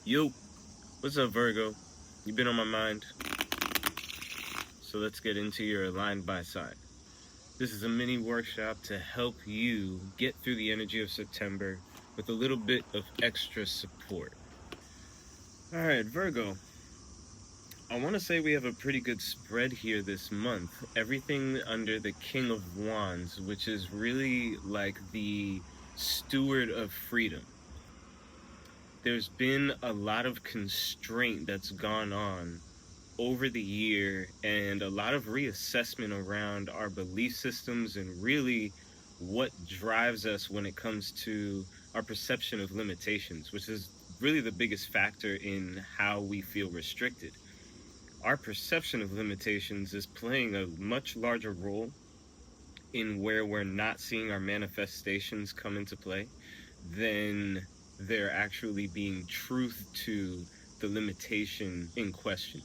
Yo, what's up, Virgo? You've been on my mind, so let's get into your aligned by sign. This is a mini workshop to help you get through the energy of September with a little bit of extra support. Alright, Virgo, I want to say we have a pretty good spread here this month. Everything under the King of Wands, which is really like the steward of freedom. There's been a lot of constraint that's gone on over the year and a lot of reassessment around our belief systems and really what drives us when it comes to our perception of limitations, which is really the biggest factor in how we feel restricted. Our perception of limitations is playing a much larger role in where we're not seeing our manifestations come into play than there actually being truth to the limitation in question.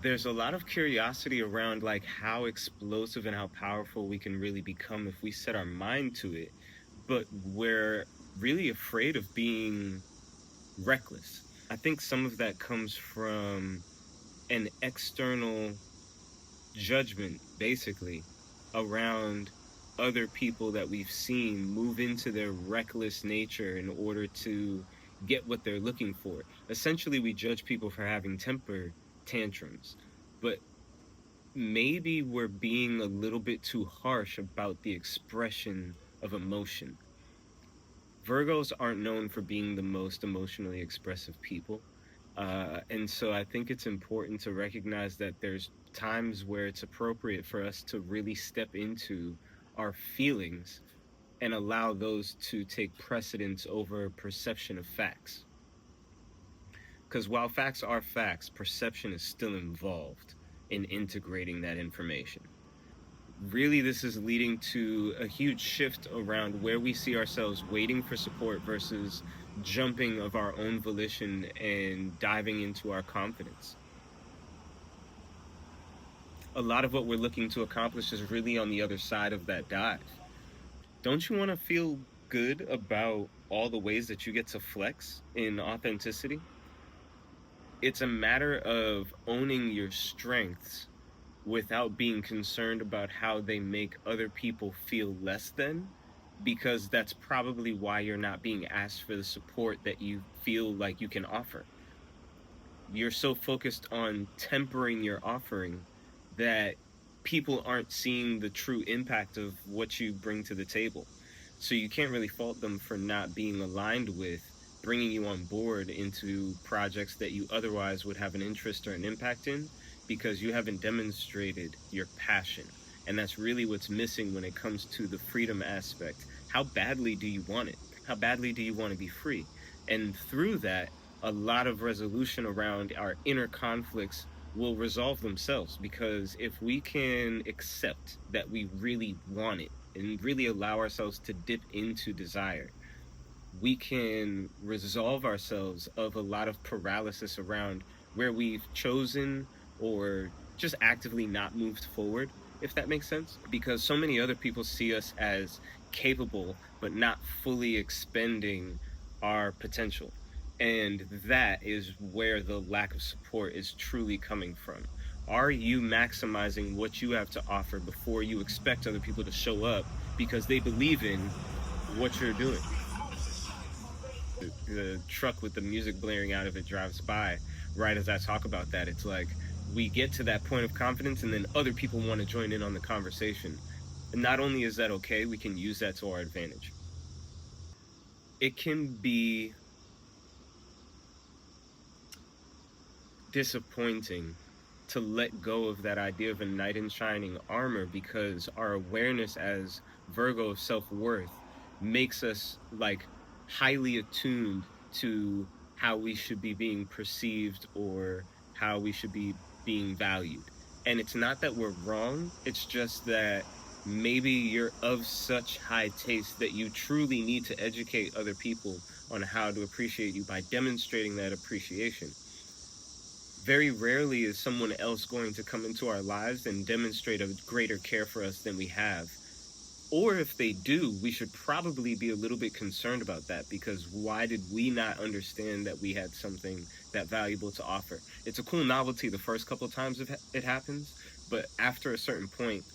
There's a lot of curiosity around like how explosive and how powerful we can really become if we set our mind to it, but we're really afraid of being reckless. I think some of that comes from an external judgment, basically, around other people that we've seen move into their reckless nature in order to get what they're looking for. Essentially, we judge people for having temper tantrums, but maybe we're being a little bit too harsh about the expression of emotion. Virgos aren't known for being the most emotionally expressive people. And so I think it's important to recognize that there's times where it's appropriate for us to really step into our feelings and allow those to take precedence over perception of facts. Because while facts are facts, perception is still involved in integrating that information. Really, this is leading to a huge shift around where we see ourselves waiting for support versus jumping of our own volition and diving into our confidence. A lot of what we're looking to accomplish is really on the other side of that dive. Don't you want to feel good about all the ways that you get to flex in authenticity? It's a matter of owning your strengths without being concerned about how they make other people feel less than, because that's probably why you're not being asked for the support that you feel like you can offer. You're so focused on tempering your offering that people aren't seeing the true impact of what you bring to the table. So you can't really fault them for not being aligned with bringing you on board into projects that you otherwise would have an interest or an impact in, because you haven't demonstrated your passion. And that's really what's missing when it comes to the freedom aspect. How badly do you want it? How badly do you want to be free? And through that, a lot of resolution around our inner conflicts will resolve themselves, because if we can accept that we really want it and really allow ourselves to dip into desire, we can resolve ourselves of a lot of paralysis around where we've chosen or just actively not moved forward, if that makes sense. Because so many other people see us as capable, but not fully expending our potential. And that is where the lack of support is truly coming from. Are you maximizing what you have to offer before you expect other people to show up because they believe in what you're doing? The truck with the music blaring out of it drives by right as I talk about that. It's like we get to that point of confidence and then other people want to join in on the conversation. And not only is that okay, we can use that to our advantage. It can be disappointing to let go of that idea of a knight in shining armor, because our awareness as Virgo of self-worth makes us like highly attuned to how we should be being perceived or how we should be being valued. And it's not that we're wrong, it's just that maybe you're of such high taste that you truly need to educate other people on how to appreciate you by demonstrating that appreciation. Very rarely is someone else going to come into our lives and demonstrate a greater care for us than we have. Or if they do, we should probably be a little bit concerned about that, because why did we not understand that we had something that valuable to offer? It's a cool novelty the first couple of times it happens, but after a certain point,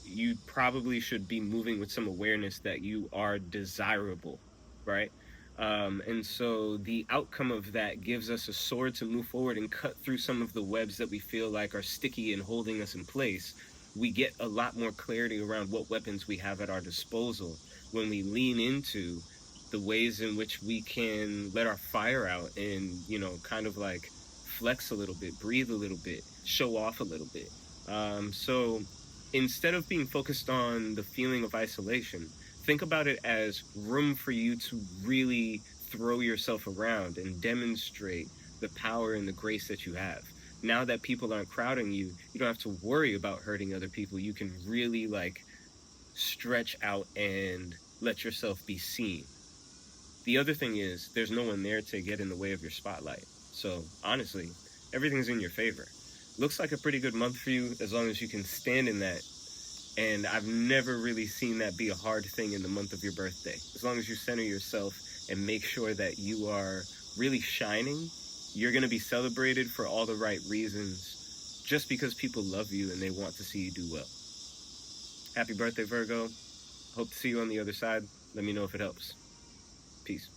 you probably should be moving with some awareness that you are desirable, right? And so the outcome of that gives us a sword to move forward and cut through some of the webs that we feel like are sticky and holding us in place. We get a lot more clarity around what weapons we have at our disposal when we lean into the ways in which we can let our fire out and, kind of like flex a little bit, breathe a little bit, show off a little bit. So instead of being focused on the feeling of isolation, think about it as room for you to really throw yourself around and demonstrate the power and the grace that you have. Now that people aren't crowding you, you don't have to worry about hurting other people. You can really stretch out and let yourself be seen. The other thing is, there's no one there to get in the way of your spotlight. So honestly, everything's in your favor. Looks like a pretty good month for you as long as you can stand in that. And I've never really seen that be a hard thing in the month of your birthday. As long as you center yourself and make sure that you are really shining, you're going to be celebrated for all the right reasons, just because people love you and they want to see you do well. Happy birthday, Virgo. Hope to see you on the other side. Let me know if it helps. Peace.